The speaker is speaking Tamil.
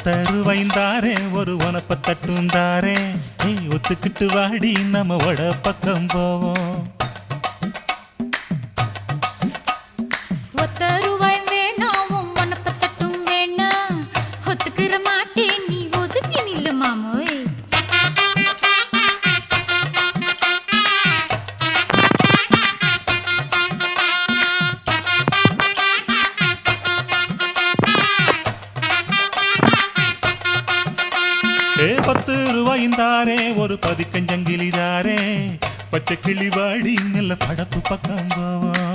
ஒத்தருவைந்தாரே ஒரு உனப்ப தட்டுந்தாரே ஒத்துக்கிட்டு வாடி நம்ம வட பக்கம் போவோம். ஒத்த ரூபாய் வேணாம் உனப்ப தட்டும் வேணாம் ஒத்துக்கிற மாட்டேன் நீ ஒதுங்கி நில்லு மாமோய். ₹10 ஒரு பதிக்கஞ்சங்கிலிதாரே பச்சை கிளி வாடி நல்ல படப்பு பக்கம் போவோம்.